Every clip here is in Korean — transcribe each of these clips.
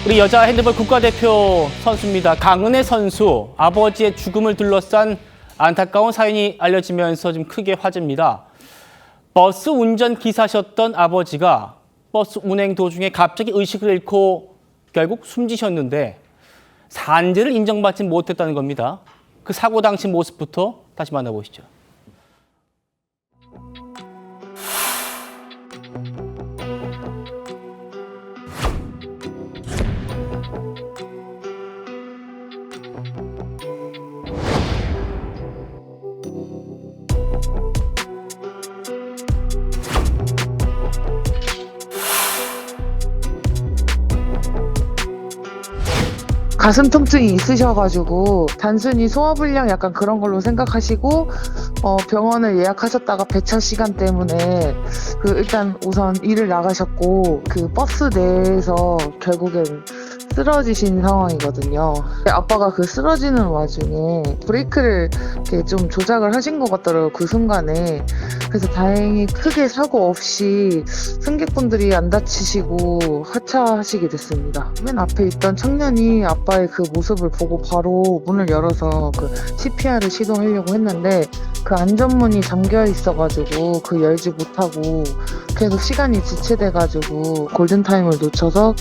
우리 여자 핸드볼 국가대표 선수입니다. 강은혜 선수, 아버지의 죽음을 둘러싼 안타까운 사연이 알려지면서 좀 크게 화제입니다. 버스 운전 기사셨던 아버지가 버스 운행 도중에 갑자기 의식을 잃고 결국 숨지셨는데 산재를 인정받지 못했다는 겁니다. 그 사고 당시 모습부터 다시 만나보시죠. 가슴 통증이 있으셔가지고 단순히 소화불량 약간 그런 걸로 생각하시고 병원을 예약하셨다가 배차 시간 때문에 일단 우선 일을 나가셨고 그 버스 내에서 결국엔 쓰러지신 상황이거든요. 아빠가 그 쓰러지는 와중에 브레이크를 이렇게 좀 조작을 하신 것 같더라고요, 그 순간에. 그래서 다행히 크게 사고 없이 승객분들이 안 다치시고 하차하시게 됐습니다. 맨 앞에 있던 청년이 아빠의 그 모습을 보고 바로 문을 열어서 그 CPR을 시도하려고 했는데 그 안전문이 잠겨 있어가지고 그 열지 못하고 계속 시간이 지체돼가지고 골든타임을 놓쳐서.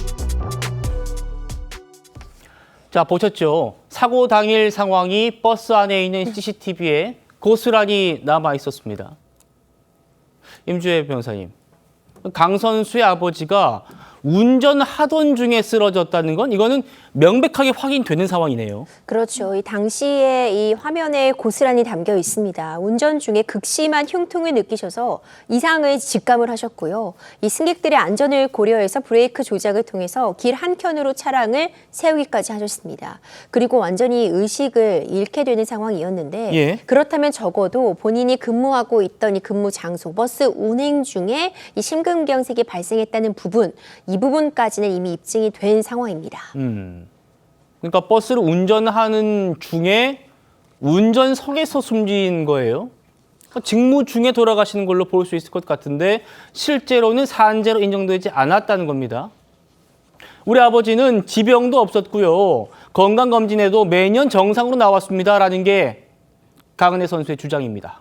자, 보셨죠? 사고 당일 상황이 버스 안에 있는 CCTV에 고스란히 남아 있었습니다. 임주혜 변호사님, 강 선수의 아버지가 운전하던 중에 쓰러졌다는 건 이거는 명백하게 확인되는 상황이네요. 그렇죠. 이 당시에 이 화면에 고스란히 담겨 있습니다. 운전 중에 극심한 흉통을 느끼셔서 이상을 직감을 하셨고요. 이 승객들의 안전을 고려해서 브레이크 조작을 통해서 길 한켠으로 차량을 세우기까지 하셨습니다. 그리고 완전히 의식을 잃게 되는 상황이었는데 예. 그렇다면 적어도 본인이 근무하고 있던 이 근무 장소, 버스 운행 중에 이 심근경색이 발생했다는 부분, 이 부분까지는 이미 입증이 된 상황입니다. 그러니까 버스를 운전하는 중에 운전석에서 숨진 거예요. 직무 중에 돌아가시는 걸로 볼 수 있을 것 같은데 실제로는 산재로 인정되지 않았다는 겁니다. 우리 아버지는 지병도 없었고요. 건강검진에도 매년 정상으로 나왔습니다라는 게 강은혜 선수의 주장입니다.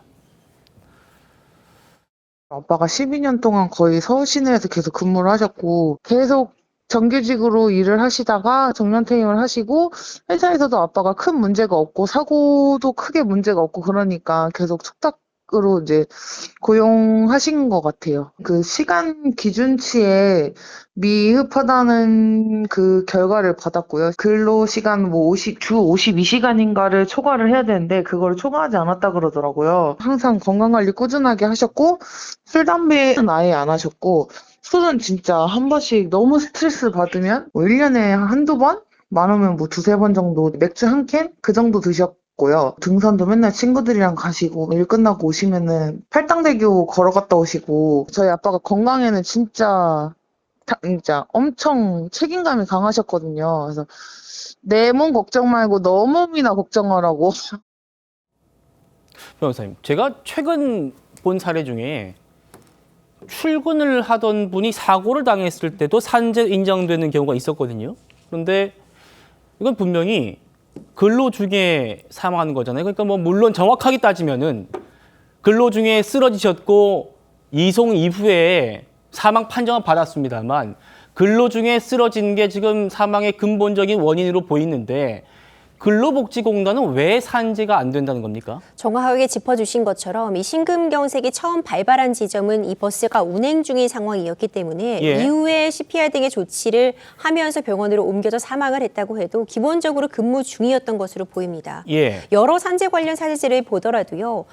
아빠가 12년 동안 거의 서울 시내에서 계속 근무를 하셨고 계속 정규직으로 일을 하시다가 정년퇴임을 하시고 회사에서도 아빠가 큰 문제가 없고 사고도 크게 문제가 없고 그러니까 계속 숙닥으로 이제 고용하신 것 같아요. 그 시간 기준치에 미흡하다는 그 결과를 받았고요. 근로 시간 주 52시간인가를 초과를 해야 되는데 그걸 초과하지 않았다 그러더라고요. 항상 건강관리 꾸준하게 하셨고 술, 담배는 아예 안 하셨고 술은 진짜 한 번씩 너무 스트레스 받으면 1년에 한두 번? 많으면 두세 번 정도 맥주 한 캔? 그 정도 드셨고요. 등산도 맨날 친구들이랑 가시고 일 끝나고 오시면은 팔당대교 걸어갔다 오시고 저희 아빠가 건강에는 진짜 엄청 책임감이 강하셨거든요. 그래서 내 몸 걱정 말고 너 몸이나 걱정하라고. 변호사님, 제가 최근 본 사례 중에 출근을 하던 분이 사고를 당했을 때도 산재 인정되는 경우가 있었거든요. 그런데 이건 분명히 근로 중에 사망하는 거잖아요. 그러니까 물론 정확하게 따지면은 근로 중에 쓰러지셨고 이송 이후에 사망 판정을 받았습니다만 근로 중에 쓰러진 게 지금 사망의 근본적인 원인으로 보이는데 근로복지공단은 왜 산재가 안 된다는 겁니까? 정확하게 짚어주신 것처럼 이 심근경색이 처음 발발한 지점은 이 버스가 운행 중인 상황이었기 때문에 이후에 CPR 등의 조치를 하면서 병원으로 옮겨져 사망을 했다고 해도 기본적으로 근무 중이었던 것으로 보입니다. 여러 산재 관련 사례들을 보더라도요.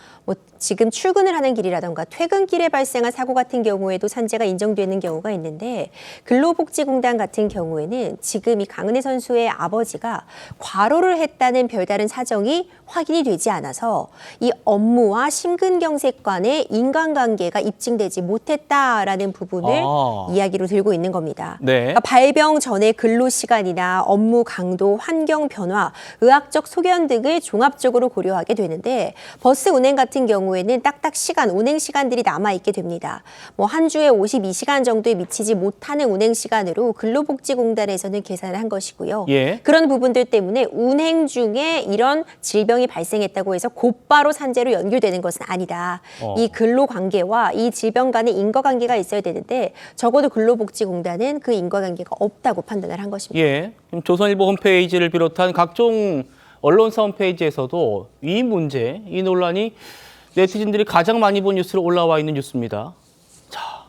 지금 출근을 하는 길이라던가 퇴근길에 발생한 사고 같은 경우에도 산재가 인정되는 경우가 있는데 근로복지공단 같은 경우에는 지금 이 강은혜 선수의 아버지가 과로를 했다는 별다른 사정이 확인이 되지 않아서 이 업무와 심근경색 간의 인간관계가 입증되지 못했다라는 부분을 이야기로 들고 있는 겁니다. 네. 그러니까 발병 전의 근로시간이나 업무 강도, 환경 변화, 의학적 소견 등을 종합적으로 고려하게 되는데 버스 운행 같은 경우에는 딱딱 운행 시간들이 남아있게 됩니다. 뭐 한 주에 52시간 정도에 미치지 못하는 운행 시간으로 근로복지공단에서는 계산을 한 것이고요. 예. 그런 부분들 때문에 운행 중에 이런 질병이 발생했다고 해서 곧바로 산재로 연결되는 것은 아니다. 이 근로관계와 이 질병 간의 인과관계가 있어야 되는데 적어도 근로복지공단은 그 인과관계가 없다고 판단을 한 것입니다. 예. 조선일보 홈페이지를 비롯한 각종 언론사 홈페이지에서도 이 문제, 이 논란이 네티즌들이 가장 많이 본 뉴스로 올라와 있는 뉴스입니다. 자,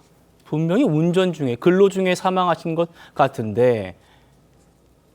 분명히 운전 중에, 근로 중에 사망하신 것 같은데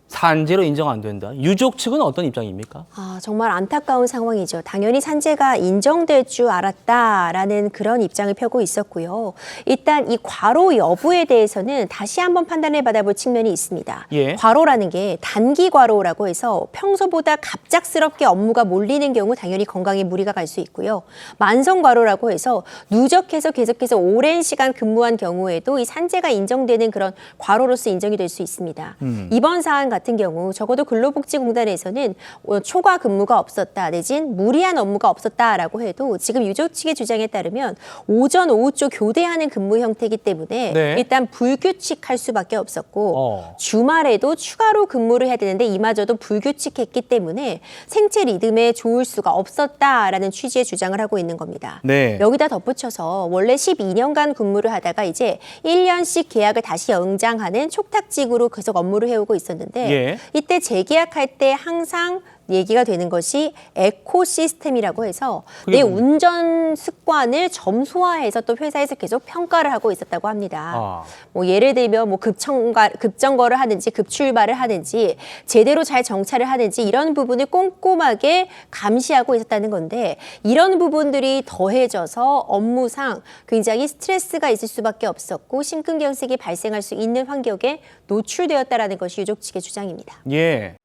산재로 인정 안 된다. 유족 측은 어떤 입장입니까? 정말 안타까운 상황이죠. 당연히 산재가 인정될 줄 알았다라는 그런 입장을 펴고 있었고요. 일단 이 과로 여부에 대해서는 다시 한번 판단을 받아볼 측면이 있습니다. 예. 과로라는 게 단기 과로라고 해서 평소보다 갑작스럽게 업무가 몰리는 경우 당연히 건강에 무리가 갈 수 있고요. 만성 과로라고 해서 누적해서 계속해서 오랜 시간 근무한 경우에도 이 산재가 인정되는 그런 과로로서 인정이 될 수 있습니다. 이번 사안 같은 경우 적어도 근로복지공단에서는 초과 근무가 없었다 내진 무리한 업무가 없었다라고 해도 지금 유족 측의 주장에 따르면 오전 오후 쪽 교대하는 근무 형태이기 때문에 네. 일단 불규칙할 수밖에 없었고 주말에도 추가로 근무를 해야 되는데 이마저도 불규칙했기 때문에 생체 리듬에 좋을 수가 없었다라는 취지의 주장을 하고 있는 겁니다. 네. 여기다 덧붙여서 원래 12년간 근무를 하다가 이제 1년씩 계약을 다시 연장하는 촉탁직으로 계속 업무를 해오고 있었는데 예. 이때 재계약할 때 항상 얘기가 되는 것이 에코 시스템이라고 해서 내 운전 습관을 점수화해서 또 회사에서 계속 평가를 하고 있었다고 합니다. 뭐 예를 들면 뭐 급정거를 하든지 급출발을 하든지 제대로 잘 정차를 하든지 이런 부분을 꼼꼼하게 감시하고 있었다는 건데 이런 부분들이 더해져서 업무상 굉장히 스트레스가 있을 수밖에 없었고 심근경색이 발생할 수 있는 환경에 노출되었다라는 것이 유족 측의 주장입니다. 예.